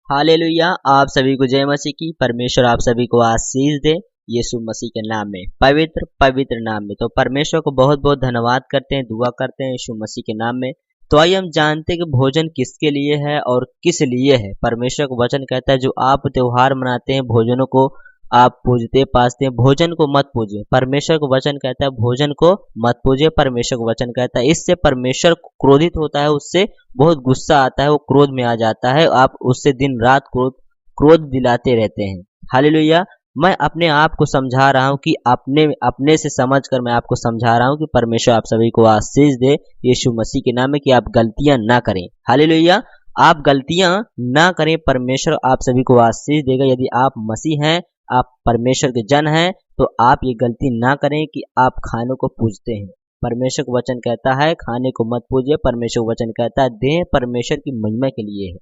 Hallelujah. आप सभी को जय मसीह की। परमेश्वर आप सभी को आशीष दे यीशु मसीह के नाम में, पवित्र पवित्र नाम में। तो परमेश्वर को बहुत बहुत धन्यवाद करते हैं, दुआ करते हैं यीशु मसीह के नाम में। तो आइए हम जानते हैं कि भोजन किसके लिए है और किस लिए है। परमेश्वर का वचन कहता है जो आप त्योहार मनाते हैं, भोजनों को आप पूजते पासते हैं, भोजन को मत पूजिए। परमेश्वर को वचन कहता है भोजन को मत पूजिए। परमेश्वर को वचन कहता है इससे परमेश्वर क्रोधित होता है, उससे बहुत गुस्सा आता है, वो क्रोध में आ जाता है। आप उससे दिन रात क्रोध दिलाते रहते हैं। हालेलुया। मैं अपने आप को समझा रहा हूँ कि अपने अपने से समझकर मैं आपको समझा रहा हूँ कि परमेश्वर आप सभी को आशीष दे यीशु मसीह के नाम में, कि आप गलतियां ना करें। हालेलुया। आप गलतियां ना करें, परमेश्वर आप सभी को आशीष देगा। यदि आप मसीह हैं, आप परमेश्वर के जन हैं, तो आप ये गलती ना करें कि आप खानों को पूजते हैं। परमेश्वर का वचन कहता है खाने को मत पूजिए। परमेश्वर का वचन कहता है देह परमेश्वर की महिमा के लिए है।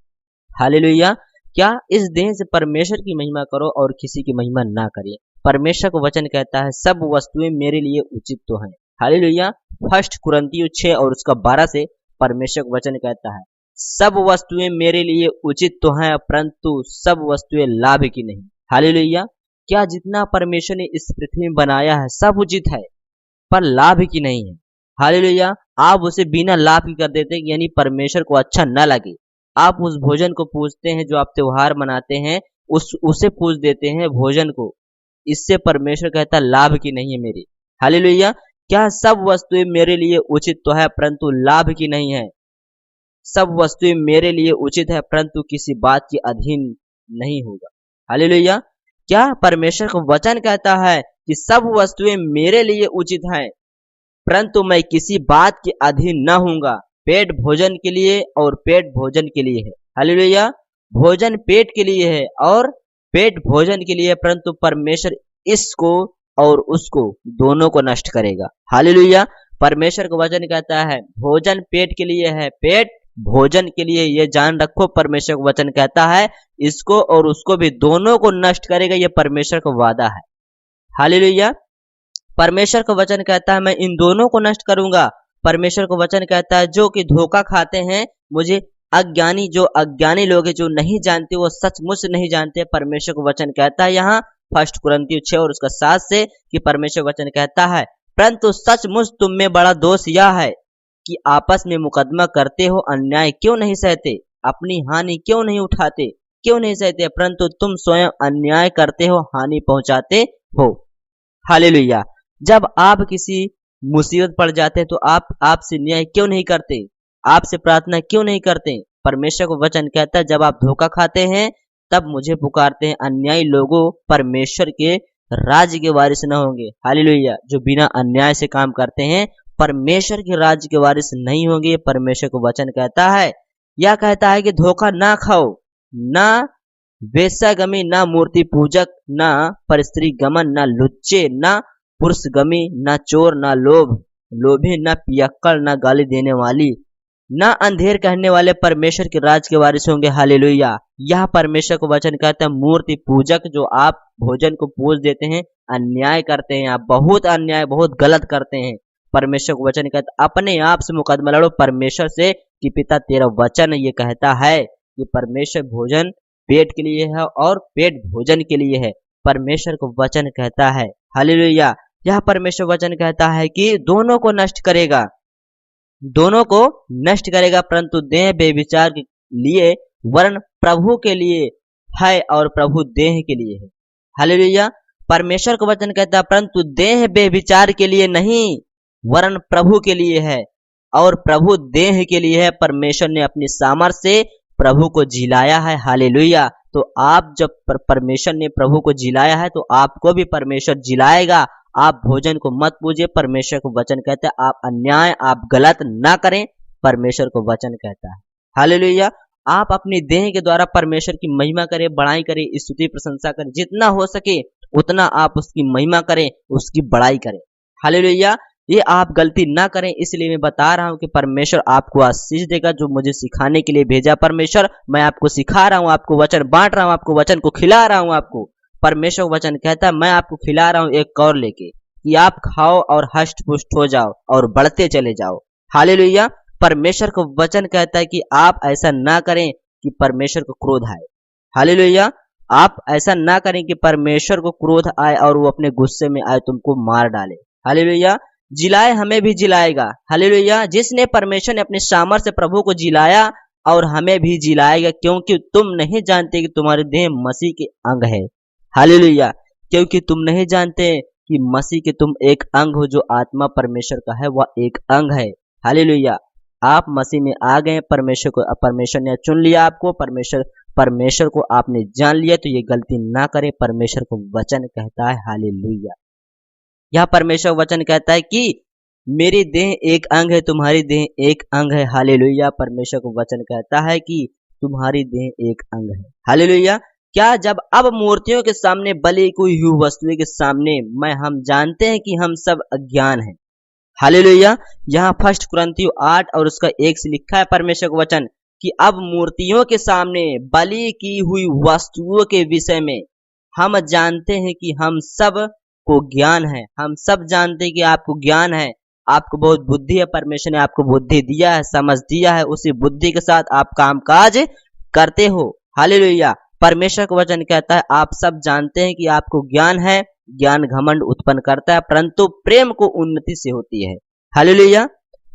हालेलुया। क्या इस देह से परमेश्वर की महिमा करो और किसी की महिमा ना करिए। परमेश्वर का वचन कहता है सब वस्तुएं मेरे लिए उचित तो हैं। हालेलुया। फर्स्ट कुरिन्थियों 6 और उसका 12 से परमेश्वर का वचन कहता है सब वस्तुएं मेरे लिए उचित तो हैं, परंतु सब वस्तुएं लाभ की नहीं। हालेलुया। क्या जितना परमेश्वर ने इस पृथ्वी में बनाया है सब उचित है, पर लाभ की नहीं है। हालेलुया। आप उसे बिना लाभ की कर देते, यानी परमेश्वर को अच्छा न लगे। आप उस भोजन को पूजते हैं जो आप त्योहार मनाते हैं, उसे पूज देते हैं भोजन को। इससे परमेश्वर कहता लाभ की नहीं है मेरी। हालेलुया। क्या सब वस्तुएं मेरे लिए उचित तो है, परंतु लाभ की नहीं है। सब वस्तुएं मेरे लिए उचित है, परंतु किसी बात के अधीन नहीं होगा। हालेलुया। क्या परमेश्वर का वचन कहता है कि सब वस्तुएं मेरे लिए उचित हैं, परंतु मैं किसी बात के अधीन न होऊंगा। पेट भोजन के लिए और पेट भोजन के लिए है। हालेलुया। भोजन पेट के लिए है और पेट भोजन के लिए है, परंतु परमेश्वर इसको और उसको दोनों को नष्ट करेगा। हालेलुया। परमेश्वर का वचन कहता है भोजन पेट के लिए है, पेट भोजन के लिए। ये जान रखो, परमेश्वर का वचन कहता है इसको और उसको भी दोनों को नष्ट करेगा। ये परमेश्वर का वादा है। हालेलुया। परमेश्वर का वचन कहता है मैं इन दोनों को नष्ट करूंगा। परमेश्वर का वचन कहता है जो कि धोखा खाते हैं मुझे, अज्ञानी जो अज्ञानी लोग हैं जो नहीं जानते, वो सचमुच से नहीं जानते। परमेश्वर का वचन कहता है यहाँ फर्स्ट कुरिन्थियों 6 और उसका 7 से कि परमेश्वर वचन कहता है परंतु सचमुच तुम में बड़ा दोष यह है कि आपस में मुकदमा करते हो, अन्याय क्यों नहीं सहते, अपनी हानि क्यों नहीं उठाते, क्यों नहीं सहते, परंतु तुम स्वयं अन्याय करते हो, हानि पहुंचाते हो। हालेलुया। जब आप किसी मुसीबत पड़ जाते हैं तो आप आपसे न्याय क्यों नहीं करते, आपसे प्रार्थना क्यों नहीं करते। परमेश्वर को वचन कहता है जब आप धोखा खाते हैं तब मुझे पुकारते हैं। अन्यायी लोगों परमेश्वर के राज्य के वारिस न होंगे। हालेलुया। जो बिना अन्याय से काम करते हैं परमेश्वर के राज्य के वारिस नहीं होंगे। परमेश्वर को वचन कहता है, यह कहता है कि धोखा ना खाओ, ना वेश्यागमी, ना मूर्ति पूजक, ना परस्त्री गमन, ना लुच्चे, ना पुरुषगमी, ना चोर, ना लोभी, ना पियक्कड़, ना गाली देने वाली, ना अंधेर कहने वाले परमेश्वर के राज के वारिस होंगे। हालेलुया। यह परमेश्वर को वचन कहता है मूर्ति पूजक जो आप भोजन को पूज देते हैं, अन्याय करते हैं, आप बहुत अन्याय बहुत गलत करते हैं। परमेश्वर को वचन कहता है अपने आप से मुकदमा लड़ो परमेश्वर से कि पिता तेरा वचन ये कहता है कि परमेश्वर भोजन पेट के लिए है और पेट भोजन के लिए है। परमेश्वर को वचन कहता है। हालेलुया। यह परमेश्वर वचन कहता है कि दोनों को नष्ट करेगा, दोनों को नष्ट करेगा, परंतु देह बेविचार के लिए वरन प्रभु के लिए है और प्रभु देह के लिए है। हालेलुया। परमेश्वर का वचन कहता है परंतु देह बेविचार के लिए नहीं वरन प्रभु के लिए है और प्रभु देह के लिए है। परमेश्वर ने अपनी सामर्थ्य से प्रभु को जिलाया है। हालेलुया। तो आप जब परमेश्वर ने प्रभु को जिलाया है तो आपको भी परमेश्वर जिलाएगा। आप भोजन को मत पूजिए। परमेश्वर को वचन कहता है आप अन्याय आप गलत ना करें। परमेश्वर को वचन कहता है। हालेलुया। आप अपनी देह के द्वारा परमेश्वर की महिमा करें, बड़ाई करें, स्तुति प्रशंसा करें, जितना हो सके उतना आप उसकी महिमा करें, उसकी बड़ाई करें। हालेलुया। ये आप गलती ना करें, इसलिए मैं बता रहा हूं कि परमेश्वर आपको आशीष देगा जो मुझे सिखाने के लिए भेजा। परमेश्वर मैं आपको सिखा रहा हूं, आपको वचन बांट रहा हूं, आपको वचन को खिला रहा हूं। आपको परमेश्वर वचन कहता है मैं आपको खिला रहा हूं एक और लेके कि आप खाओ और हष्ट पुष्ट हो जाओ और बढ़ते चले जाओ। हालेलुया। परमेश्वर को वचन कहता है कि आप ऐसा ना करें कि परमेश्वर को क्रोध आए। हालेलुया। आप ऐसा ना करें कि परमेश्वर को क्रोध आए और वो अपने गुस्से में आए तुमको मार डाले। हालेलुया। जिलाए हमें भी जिलाएगा। हालेलुया। जिसने परमेश्वर ने अपने सामर्थ्य से प्रभु को जिलाया और हमें भी जिलाएगा, क्योंकि तुम नहीं जानते कि तुम्हारी देह मसीह के अंग है। हालेलुया। क्योंकि तुम नहीं जानते कि मसीह के तुम एक अंग हो, जो आत्मा परमेश्वर का है वह एक अंग है। हालेलुया। आप मसीह में आ गए, परमेश्वर ने चुन लिया आपको, परमेश्वर को आपने जान लिया, तो ये गलती ना करें। परमेश्वर को वचन कहता है हालेलुया। यह परमेश्वर वचन कहता है कि मेरी देह एक अंग है, तुम्हारी देह एक अंग है। हालेलुया। परमेश्वर को वचन कहता है कि तुम्हारी देह एक अंग है। हालेलुया। क्या जब अब मूर्तियों के सामने, बलि की हुई वस्तुओं के सामने हम जानते हैं कि हम सब अज्ञान हैं। हालेलुया। यहाँ फर्स्ट कुरिन्थियों 8 और उसका 1 से लिखा है परमेश्वर का वचन कि अब मूर्तियों के सामने, बलि की हुई वस्तुओं के विषय में हम जानते हैं कि हम सब को ज्ञान है। हम सब जानते हैं कि आपको ज्ञान है, आपको बहुत बुद्धि है। परमेश्वर ने आपको बुद्धि दिया है, समझ दिया है, उसी बुद्धि के साथ आप काम काज करते हो। हालेलुया। परमेश्वर का वचन कहता है आप सब जानते हैं कि आपको ज्ञान है। ज्ञान घमंड उत्पन्न करता है, परंतु प्रेम को उन्नति से होती है। हालेलुया।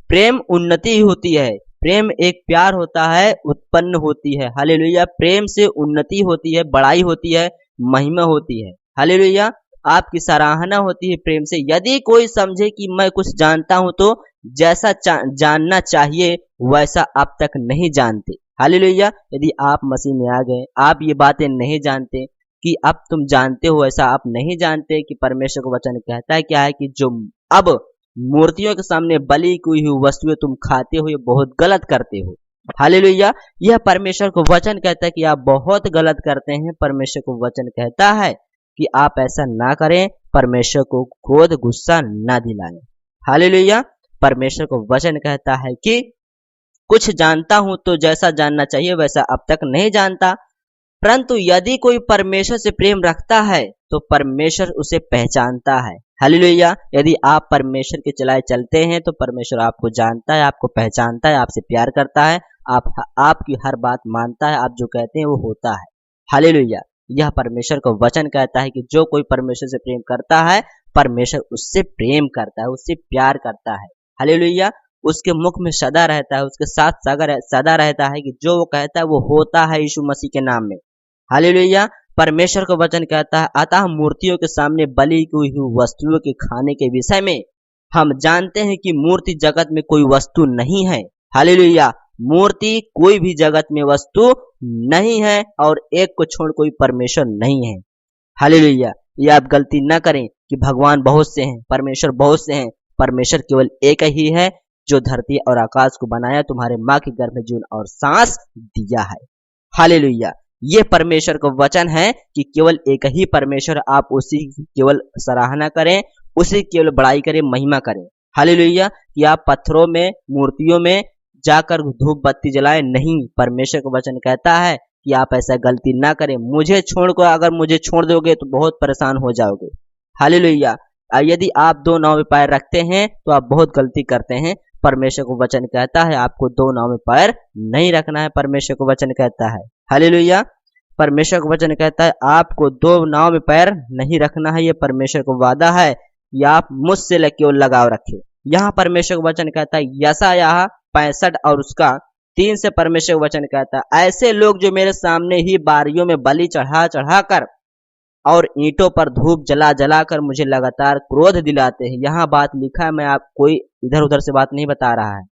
प्रेम उन्नति होती है। प्रेम एक प्यार होता है, उत्पन्न होती है। हालेलुया। प्रेम से उन्नति होती है, बड़ाई होती है, महिमा होती है। हालेलुया। आपकी सराहना होती है प्रेम से। यदि कोई समझे कि मैं कुछ जानता हूं, तो जैसा जानना चाहिए वैसा अब तक नहीं जानते। हालेलुया। यदि आप मसीह में आ गए, आप ये बातें नहीं जानते कि अब तुम जानते हो, ऐसा आप नहीं जानते कि परमेश्वर का वचन कहता है क्या है कि जो अब मूर्तियों के सामने बलि की हुई वस्तुएं तुम खाते हो, ये बहुत गलत करते हो। हालेलुया। यह परमेश्वर को वचन कहता है कि आप बहुत गलत करते हैं। परमेश्वर को वचन कहता है कि आप ऐसा ना करें, परमेश्वर को क्रोध गुस्सा ना दिलाएं। हालेलुया। परमेश्वर को वचन कहता है कि कुछ जानता हूं, तो जैसा जानना चाहिए वैसा अब तक नहीं जानता, परंतु यदि कोई परमेश्वर से प्रेम रखता है तो परमेश्वर उसे पहचानता है। हालेलुया। यदि आप परमेश्वर के चलाए चलते हैं तो परमेश्वर आपको जानता है, आपको पहचानता है, आपसे प्यार करता है, आपकी हर बात मानता है, आप जो कहते हैं वो होता है। हालेलुया। यह परमेश्वर का वचन कहता है कि जो कोई परमेश्वर से प्रेम करता है, परमेश्वर उससे प्रेम करता है, उससे प्यार करता है। हालेलुया। उसके मुख में सदा रहता है, उसके साथ सदा रहता है कि जो वो कहता है वो होता है यीशु मसीह के नाम में। हालेलुया। परमेश्वर का वचन कहता है अतः मूर्तियों के सामने बलि की हुई वस्तुओं के खाने के विषय में हम जानते हैं कि मूर्ति जगत में कोई वस्तु नहीं है। हालेलुया। मूर्ति कोई भी जगत में वस्तु नहीं है और एक को छोड़ कोई परमेश्वर नहीं है। हालेलुया। ये आप गलती ना करें कि भगवान बहुत से हैं, परमेश्वर बहुत से हैं। परमेश्वर केवल एक ही है जो धरती और आकाश को बनाया, तुम्हारे माँ के गर्भ में जीवन और सांस दिया है। हालेलुया। ये परमेश्वर का वचन है कि केवल एक ही परमेश्वर, आप उसी की केवल सराहना करें, उसी की केवल बड़ाई करें, महिमा करें। हालेलुया। कि आप पत्थरों में, मूर्तियों में जाकर धूप बत्ती जलाएं नहीं। परमेश्वर का वचन कहता है कि आप ऐसा गलती ना करें। मुझे छोड़कर अगर मुझे छोड़ दोगे तो बहुत परेशान हो जाओगे। हालेलुया। यदि आप दो नाव में पैर रखते हैं तो आप बहुत गलती करते हैं। परमेश्वर को वचन कहता है आपको दो नाव में पैर नहीं रखना है। परमेश्वर को वचन कहता है हालेलुया। परमेश्वर को वचन कहता है आपको दो नाव में पैर नहीं रखना है। ये परमेश्वर को वादा है कि आप मुझसे केवल लगाव रखें। यहाँ परमेश्वर को वचन कहता है यशायाह 65 और उसका 3 से परमेश्वर को वचन कहता है ऐसे लोग जो मेरे सामने ही बारियों में बलि चढ़ा कर और ईंटों पर धूप जला जला कर मुझे लगातार क्रोध दिलाते हैं। यहाँ बात लिखा है, मैं आप कोई इधर उधर से बात नहीं बता रहा है।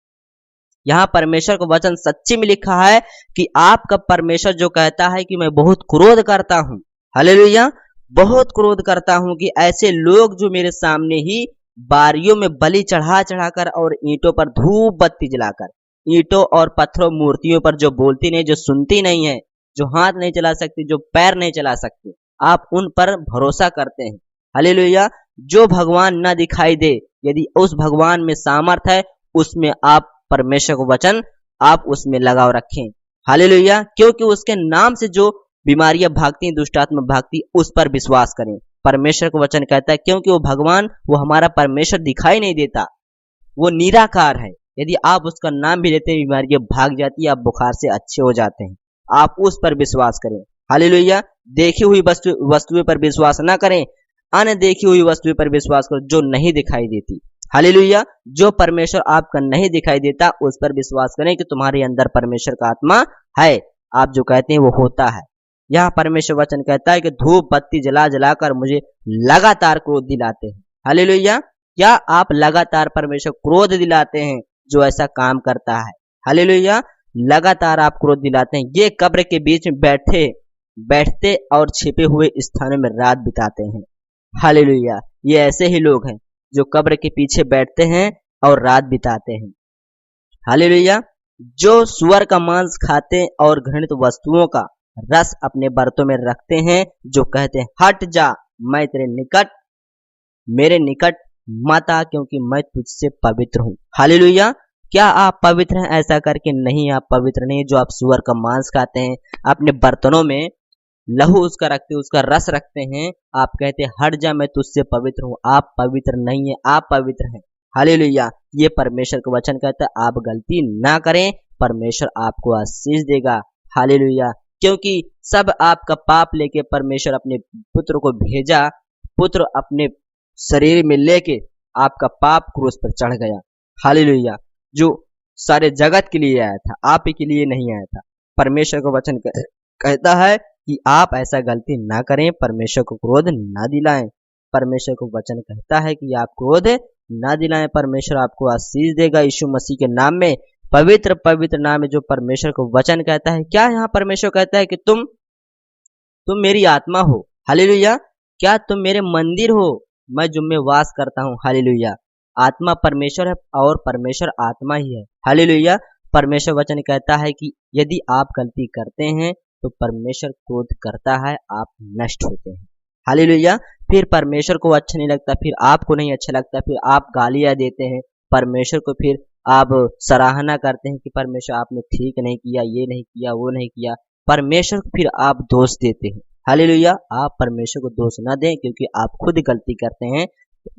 यहाँ परमेश्वर का वचन सच्ची में लिखा है कि आपका परमेश्वर जो कहता है कि मैं बहुत क्रोध करता हूँ। हालेलुया। बहुत क्रोध करता हूँ कि ऐसे लोग जो मेरे सामने ही बारियों में बलि चढ़ा कर और ईंटों पर धूप बत्ती जलाकर, ईंटों और पत्थरों मूर्तियों पर जो बोलती नहीं, जो सुनती नहीं है, जो हाथ नहीं चला सकती, जो पैर नहीं चला सकती, आप उन पर भरोसा करते हैं। हालेलुया। जो भगवान ना दिखाई दे, यदि उस भगवान में सामर्थ है, उसमें आप परमेश्वर को वचन आप उसमें लगाव रखें। हालेलुया। क्योंकि उसके नाम से जो बीमारियां भागती, दुष्टात्मा भागती, उस पर विश्वास करें। परमेश्वर को वचन कहता है क्योंकि वो भगवान, वो हमारा परमेश्वर दिखाई नहीं देता, वो निराकार है। यदि आप उसका नाम भी लेते हैं बीमारियां भाग जाती है, आप बुखार से अच्छे हो जाते हैं। आप उस पर विश्वास करें। हालेलुया। देखी हुई वस्तुएं पर विश्वास ना करें, अनदेखी हुई वस्तुएं पर विश्वास करो जो नहीं दिखाई देती। हालेलुया। जो परमेश्वर आपका नहीं दिखाई देता उस पर विश्वास करें कि तुम्हारे अंदर परमेश्वर का आत्मा है। आप जो कहते हैं वो होता है। यहाँ परमेश्वर वचन कहता है कि धूप बत्ती जला जलाकर मुझे लगातार क्रोध दिलाते हैं। हालेलुया। क्या आप लगातार परमेश्वर क्रोध दिलाते हैं जो ऐसा काम करता है? हालेलुया। लगातार आप क्रोध दिलाते हैं। ये कब्र के बीच में बैठते और छिपे हुए स्थानों में रात बिताते हैं। हालेलुया। ये ऐसे ही लोग हैं जो कब्र के पीछे बैठते हैं और रात बिताते हैं। हालेलुया। जो सुअर का मांस खाते हैं और घृणित वस्तुओं का रस अपने बर्तों में रखते हैं, जो कहते हैं हट जा, मैं मेरे निकट मत आ, क्योंकि मैं तुझसे पवित्र हूँ। हालेलुया। क्या आप पवित्र हैं? ऐसा करके नहीं, आप पवित्र नहीं। जो आप सुअर का मांस खाते हैं, अपने बर्तनों में लहू उसका रखते हैं, उसका रस रखते हैं, आप कहते हैं हट जा, मैं तुझसे पवित्र हूँ। आप पवित्र नहीं है, आप पवित्र हैं। हालेलुया। ये परमेश्वर का वचन कहता है आप गलती ना करें, परमेश्वर आपको आशीष देगा। हालेलुया। क्योंकि सब आपका पाप लेके परमेश्वर अपने पुत्र को भेजा, पुत्र अपने शरीर में लेके आपका पाप क्रूस पर चढ़ गया। हालेलुया। जो सारे जगत के लिए आया था, आप ही के लिए नहीं आया था। परमेश्वर का वचन कहता है कि आप ऐसा गलती ना करें, परमेश्वर को क्रोध ना दिलाएं। परमेश्वर को वचन कहता है कि आप क्रोध ना दिलाएं। परमेश्वर आपको आशीष देगा यीशु मसीह के नाम में। पवित्र पवित्र नाम में जो परमेश्वर को वचन कहता है। क्या यहाँ परमेश्वर कहता है कि तुम मेरी आत्मा हो? हालेलुया। क्या तुम मेरे मंदिर हो, मैं जिनमें वास करता हूँ? हालेलुया। आत्मा परमेश्वर है और परमेश्वर आत्मा ही है। हालेलुया। परमेश्वर वचन कहता है कि यदि आप गलती करते हैं तो परमेश्वर क्रोध करता है, आप नष्ट होते हैं। हालेलुया। फिर परमेश्वर को अच्छा नहीं लगता, फिर आपको नहीं अच्छा लगता, फिर आप गालियां देते हैं परमेश्वर को, फिर आप सराहना करते हैं कि परमेश्वर आपने ठीक नहीं किया, ये नहीं किया, वो नहीं किया। परमेश्वर को फिर आप दोष देते हैं। हालेलुया। आप परमेश्वर को दोष ना दें, क्योंकि आप खुद गलती करते हैं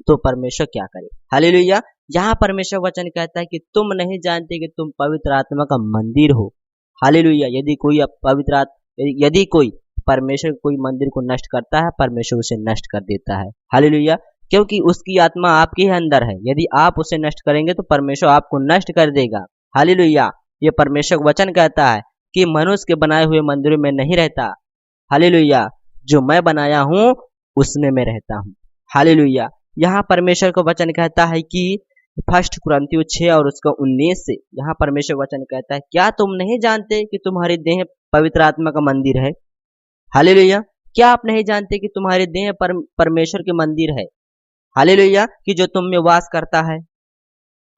तो परमेश्वर क्या करे। हालेलुया। यहाँ परमेश्वर वचन कहता है कि तुम नहीं जानते कि तुम पवित्र आत्मा का मंदिर हो। हालेलुया। यदि कोई परमेश्वर कोई मंदिर को नष्ट करता है, परमेश्वर उसे नष्ट कर देता है। हालेलुया। क्योंकि उसकी आत्मा आपके अंदर है। यदि आप उसे नष्ट करेंगे तो परमेश्वर आपको नष्ट कर देगा। हालेलुया। ये परमेश्वर वचन कहता है कि मनुष्य के बनाए हुए मंदिरों में नहीं रहता। हालेलुया। जो मैं बनाया हूँ उसमें मैं रहता हूँ। हालेलुया। यहाँ परमेश्वर का वचन कहता है कि फर्स्ट कुरिन्थियों 6 और उसका 19 से यहाँ परमेश्वर वचन कहता है, क्या तुम नहीं जानते कि तुम्हारी देह पवित्र आत्मा का मंदिर है? हालेलुया। क्या आप नहीं जानते कि तुम्हारी देह परमेश्वर के मंदिर है? हालेलुया। कि जो तुम में वास करता है।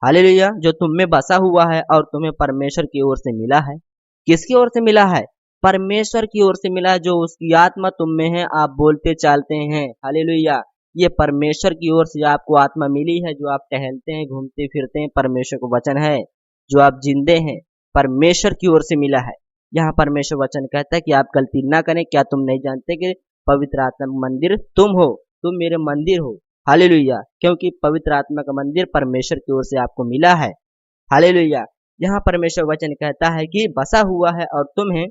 हालेलुया। जो तुम में बसा हुआ है और तुम्हें परमेश्वर की ओर से मिला है। किसकी ओर से मिला है? परमेश्वर की ओर से मिला है। जो उसकी आत्मा तुम में है, आप बोलते चालते हैं। हालेलुया। ये परमेश्वर की ओर से आपको आत्मा मिली है। जो आप टहलते हैं, घूमते फिरते हैं, परमेश्वर को वचन है। जो आप जिंदे हैं, परमेश्वर की ओर से मिला है। यहाँ परमेश्वर वचन कहता है कि आप गलती ना करें। क्या तुम नहीं जानते कि पवित्र आत्मा मंदिर तुम हो, तुम मेरे मंदिर हो? हालेलुया। क्योंकि पवित्र आत्मा का मंदिर परमेश्वर की ओर से आपको मिला है। हालेलुया। यहाँ परमेश्वर वचन कहता है कि बसा हुआ है और तुम्हें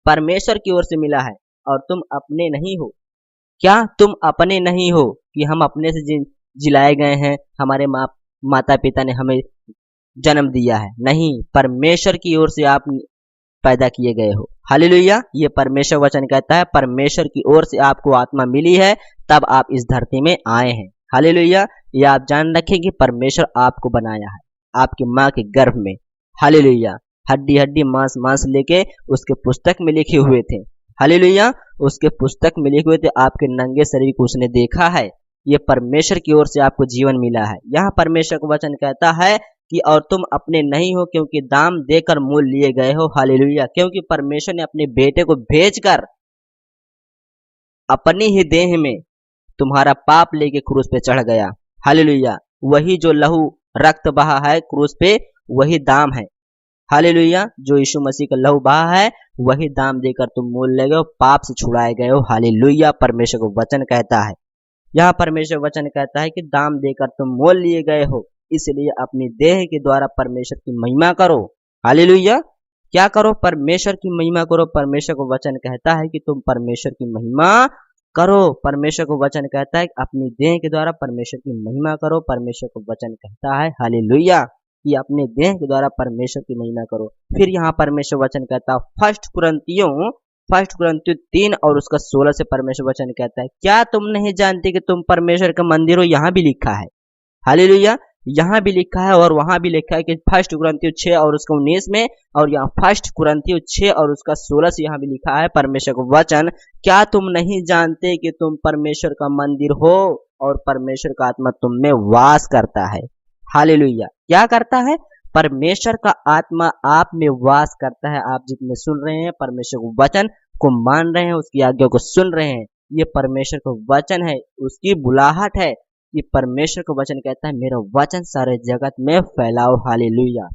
परमेश्वर की ओर से मिला है और तुम अपने नहीं हो। क्या तुम अपने नहीं हो कि हम अपने से जिलाए गए हैं, हमारे माता पिता ने हमें जन्म दिया है? नहीं, परमेश्वर की ओर से आप पैदा किए गए हो। हालेलुया। ये परमेश्वर वचन कहता है परमेश्वर की ओर से आपको आत्मा मिली है, तब आप इस धरती में आए हैं। हालेलुया। ये आप जान रखें कि परमेश्वर आपको बनाया है आपकी माँ के गर्भ में। हालेलुया। हड्डी हड्डी मांस मांस लेके उसके पुस्तक में लिखे हुए थे। हालेलुया। उसके पुस्तक में लिखे हुए थे, आपके नंगे शरीर को उसने देखा है। ये परमेश्वर की ओर से आपको जीवन मिला है। यहाँ परमेश्वर का वचन कहता है कि और तुम अपने नहीं हो, क्योंकि दाम देकर मोल लिए गए हो। हालेलुया। क्योंकि परमेश्वर ने अपने बेटे को भेजकर अपनी ही देह में तुम्हारा पाप लेके क्रूस पे चढ़ गया। हालेलुया। वही जो लहू रक्त बहा है क्रूस पे, वही दाम है। हालेलुया। जो यीशु मसीह का लहू बहा है, वही दाम देकर तुम मोल ले गए हो, पाप से छुड़ाए गए हो। हालेलुया। परमेश्वर को वचन कहता है। यहाँ परमेश्वर वचन कहता है कि दाम देकर तुम मोल लिए गए हो, इसलिए अपनी देह के द्वारा परमेश्वर की महिमा करो। हालेलुया। क्या करो? परमेश्वर की महिमा करो। परमेश्वर को वचन कहता है कि तुम परमेश्वर की महिमा करो। परमेश्वर को वचन कहता है कि अपनी देह के द्वारा परमेश्वर की महिमा करो। परमेश्वर को वचन कहता है हालेलुया कि अपने देह के द्वारा परमेश्वर की महिमा करो। फिर यहाँ परमेश्वर वचन कहता है फर्स्ट कुरिन्थियों 3 और उसका 16 से परमेश्वर वचन कहता है, क्या तुम नहीं जानते कि तुम परमेश्वर का मंदिर हो? यहाँ भी लिखा है हालेलुया, यहाँ भी लिखा है और वहां भी लिखा है कि फर्स्ट कुरिन्थियों 6 और उसका 19 में, और यहाँ फर्स्ट कुरिन्थियों 6 और उसका 16 से यहाँ भी लिखा है परमेश्वर का वचन, क्या तुम नहीं जानते कि तुम परमेश्वर का मंदिर हो और परमेश्वर का आत्मा तुम में वास करता है। हालेलुया, क्या करता है? परमेश्वर का आत्मा आप में वास करता है। आप जितने सुन रहे हैं परमेश्वर को वचन को मान रहे हैं, उसकी आज्ञा को सुन रहे हैं, ये परमेश्वर का वचन है, उसकी बुलाहट है कि परमेश्वर का वचन कहता है मेरा वचन सारे जगत में फैलाओ। हालेलुया,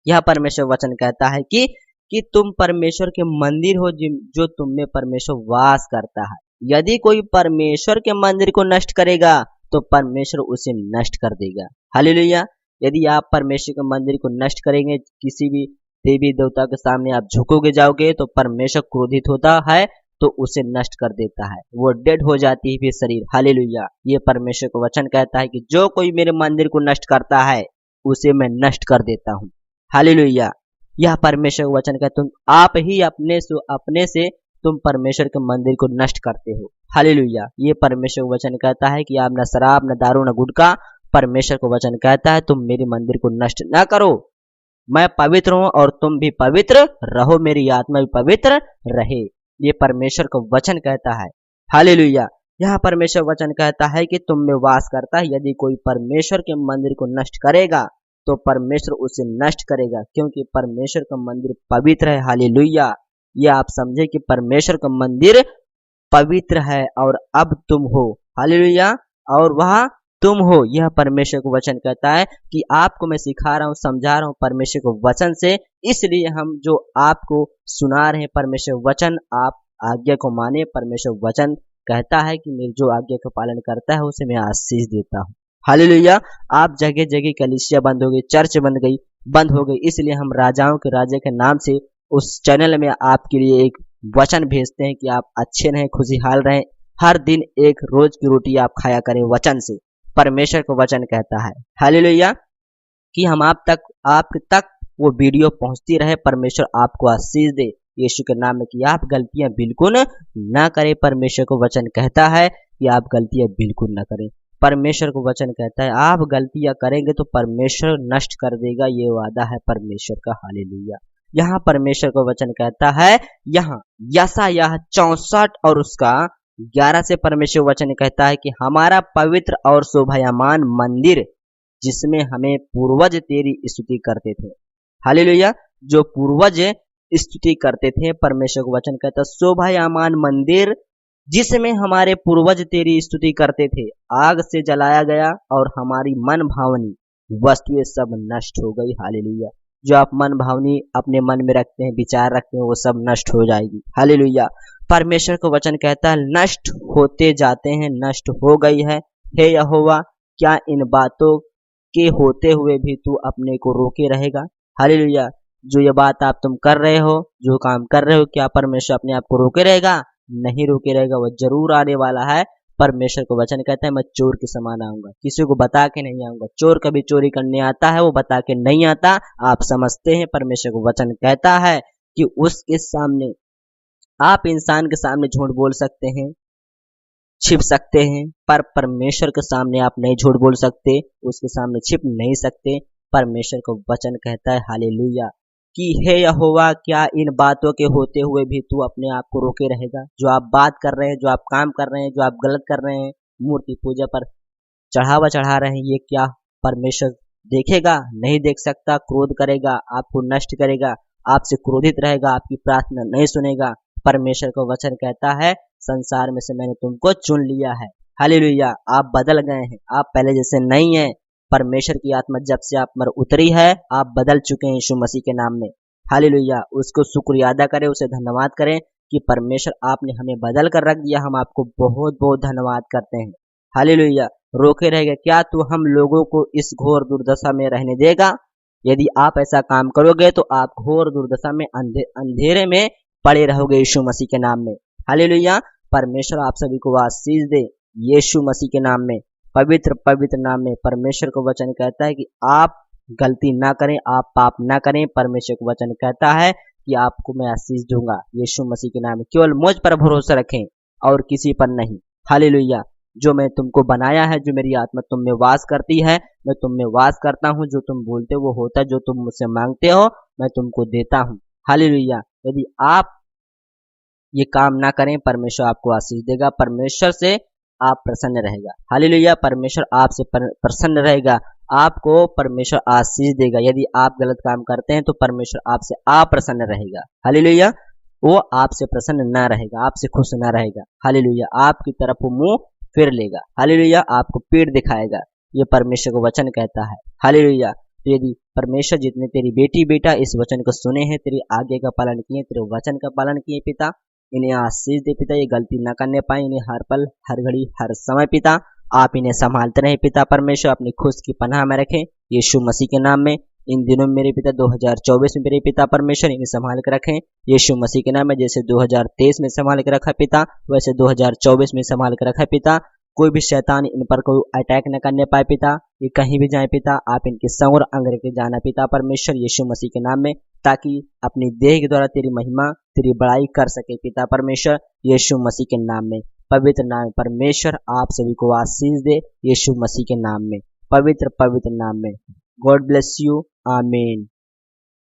यह परमेश्वर वचन कहता है कि तुम परमेश्वर के मंदिर हो जो तुम में परमेश्वर वास करता है। यदि कोई परमेश्वर के मंदिर को नष्ट करेगा तो परमेश्वर उसे नष्ट कर देगा। हालेलुया, यदि आप परमेश्वर के मंदिर को नष्ट करेंगे, किसी भी देवी देवता के सामने आप झुकोगे जाओगे तो परमेश्वर क्रोधित होता है तो उसे नष्ट कर देता है, वो डेड हो जाती है फिर शरीर। हालेलुया, ये परमेश्वर का वचन कहता है कि जो कोई मेरे मंदिर को नष्ट करता है उसे मैं नष्ट कर देता हूँ। हालेलुया, यह परमेश्वर का वचन कहता है तुम आप ही अपने से तुम परमेश्वर के मंदिर को नष्ट करते हो। हालेलुया, ये परमेश्वर का वचन कहता है कि आप न शराब न दारू न गुटखा, परमेश्वर का वचन कहता है तुम मेरे मंदिर को नष्ट न करो। मैं पवित्र हूँ और तुम भी पवित्र रहो, मेरी आत्मा भी पवित्र रहे, ये परमेश्वर का वचन कहता है। हालेलुया, यहाँ परमेश्वर वचन कहता है कि तुम में वास करता है। यदि कोई परमेश्वर के मंदिर को नष्ट करेगा तो परमेश्वर उसे नष्ट करेगा, क्योंकि परमेश्वर का मंदिर पवित्र है। हालेलुया, ये आप समझे कि परमेश्वर का मंदिर पवित्र है और अब तुम हो। हालेलुया, और वह तुम हो, यह परमेश्वर को वचन कहता है कि आपको मैं सिखा रहा हूँ, समझा रहा हूँ परमेश्वर को वचन से, इसलिए हम जो आपको सुना रहे हैं परमेश्वर वचन, आप आज्ञा को माने। परमेश्वर वचन कहता है कि मेरी जो आज्ञा का पालन करता है उसे मैं आशीष देता हूँ। हालेलुया, आप जगह जगह कलीसिया बंद हो गई, चर्च बंद हो गई, इसलिए हम राजाओं के राजे के नाम से उस चैनल में आपके लिए एक वचन भेजते हैं कि आप अच्छे रहें, खुशहाल रहें, हर दिन एक रोज की रोटी आप खाया करें वचन से। परमेश्वर को वचन कहता है हालेलुया कि हम आप तक वो वीडियो पहुंचती रहे। परमेश्वर आपको आशीष दे यीशु के नाम में, कि आप गलतियां बिल्कुल ना करें। परमेश्वर को वचन कहता है कि आप गलतियां बिल्कुल ना करें। परमेश्वर को वचन कहता है आप गलतियां करेंगे तो परमेश्वर नष्ट कर देगा, ये वादा है परमेश्वर का। हालेलुया, यहाँ परमेश्वर को वचन कहता है, यहाँ यशायाह 64 और उसका 11 से परमेश्वर वचन कहता है कि हमारा पवित्र और शोभायमान मंदिर जिसमें हमें पूर्वज तेरी स्तुति करते थे। हालेलुया, जो पूर्वज स्तुति करते थे, परमेश्वर को वचन कहता है शोभायमान मंदिर जिसमें हमारे पूर्वज तेरी स्तुति करते थे आग से जलाया गया और हमारी मन भावनी वस्तुएं सब नष्ट हो गई। हालेलुया, जो आप मन भावनी अपने मन में रखते हैं, विचार रखते हैं, वो सब नष्ट हो जाएगी। हालेलुया, परमेश्वर को वचन कहता है नष्ट होते जाते हैं, नष्ट हो गई है। हे यहोवा, क्या इन बातों के होते हुए भी तू अपने को रोके रहेगा? हालेलुया, जो ये बात आप तुम कर रहे हो, जो काम कर रहे हो, क्या परमेश्वर अपने आप को रोके रहेगा? नहीं रोके रहेगा, वो जरूर आने वाला है। परमेश्वर को वचन कहता है मैं चोर के समान आऊंगा, किसी को बता के नहीं आऊंगा। चोर कभी चोरी करने आता है, वो बता के नहीं आता, आप समझते हैं। परमेश्वर को वचन कहता है कि उसके सामने आप इंसान के सामने झूठ बोल सकते हैं, छिप सकते हैं, पर परमेश्वर के सामने आप नहीं झूठ बोल सकते, उसके सामने छिप नहीं सकते। परमेश्वर को वचन कहता है हालेलुया कि हे यहोवा, क्या इन बातों के होते हुए भी तू अपने आप को रोके रहेगा? जो आप बात कर रहे हैं, जो आप काम कर रहे हैं, जो आप गलत कर रहे हैं, मूर्ति पूजा पर चढ़ावा चढ़ा रहे हैं, ये क्या परमेश्वर देखेगा? नहीं देख सकता, क्रोध करेगा, आपको नष्ट करेगा, आपसे क्रोधित रहेगा, आपकी प्रार्थना नहीं सुनेगा। परमेश्वर का वचन कहता है संसार में से मैंने तुमको चुन लिया है। हालेलुया, आप बदल गए हैं, आप पहले जैसे नहीं हैं। परमेश्वर की आत्मा जब से आप पर उतरी है, आप बदल चुके हैं यीशु मसीह के नाम में। हालेलुया, उसको शुक्रिया अदा करें, उसे धन्यवाद करें कि परमेश्वर आपने हमें बदल कर रख दिया। हम आपको बहुत बहुत धन्यवाद करते हैं। हालेलुया, रोके रहेगा क्या? तू हम लोगों को इस घोर दुर्दशा में रहने देगा? यदि आप ऐसा काम करोगे तो आप घोर दुर्दशा में अंधेरे में पड़े रहोगे यीशु मसीह के नाम में। हालेलुया। परमेश्वर आप सभी को आशीष दे यीशु मसीह के नाम में, पवित्र पवित्र नाम में। परमेश्वर का वचन कहता है कि आप गलती ना करें, आप पाप ना करें। परमेश्वर का वचन कहता है कि आपको मैं आशीष दूंगा यीशु मसीह के नाम में। केवल मुझ पर भरोसा रखें और किसी पर नहीं। हालेलुया। जो मैं तुमको बनाया है, जो मेरी आत्मा तुम में वास करती है, मैं तुम में वास करता हूँ। जो तुम बोलते हो वो होता है, जो तुम मुझसे मांगते हो मैं तुमको देता हूँ। हालेलुया। यदि आप ये काम ना करें, परमेश्वर आपको आशीष देगा, परमेश्वर से आप प्रसन्न रहेगा। हालेलुया। परमेश्वर आपसे प्रसन्न रहेगा, आपको परमेश्वर आशीष देगा। यदि आप गलत काम करते हैं तो परमेश्वर आपसे अप्रसन्न रहेगा। हालेलुया। वो आपसे प्रसन्न ना रहेगा, आपसे खुश ना रहेगा। हालेलुया। आपकी तरफ वो मुंह फिर लेगा। हालेलुया। आपको पीठ दिखाएगा। ये परमेश्वर को वचन कहता है। हालेलुया। तो यदि परमेश्वर जितने तेरी बेटी बेटा इस वचन को सुने हैं, तेरी आज्ञा का पालन किए, तेरे वचन का पालन किए पिता, इन्हें आशीष दे पिता, ये गलती ना करने पाए, इन्हें हर पल हर घड़ी हर समय पिता आप इन्हें संभालते रहे पिता। परमेश्वर अपनी खुश की पनाह में रखें यीशु मसीह के नाम में। इन दिनों में मेरे पिता 2024 में मेरे पिता परमेश्वर इन्हें संभाल कर रखें यीशु मसीह के नाम में। जैसे 2023 में संभाल कर रखा पिता, वैसे 2024 में संभाल कर रखा पिता। कोई भी शैतान इन पर कोई अटैक न करने पाए पिता। ये कहीं भी जाए पिता, आप इनके संग और अंग रखे जाना पिता परमेश्वर यीशु मसीह के नाम में, ताकि अपनी देह के द्वारा तेरी महिमा तेरी बड़ाई कर सके पिता परमेश्वर यीशु मसीह के नाम में, पवित्र नाम में। परमेश्वर आप सभी को आशीष दे यीशु मसीह के नाम में, पवित्र पवित्र नाम में। God bless you. आमीन।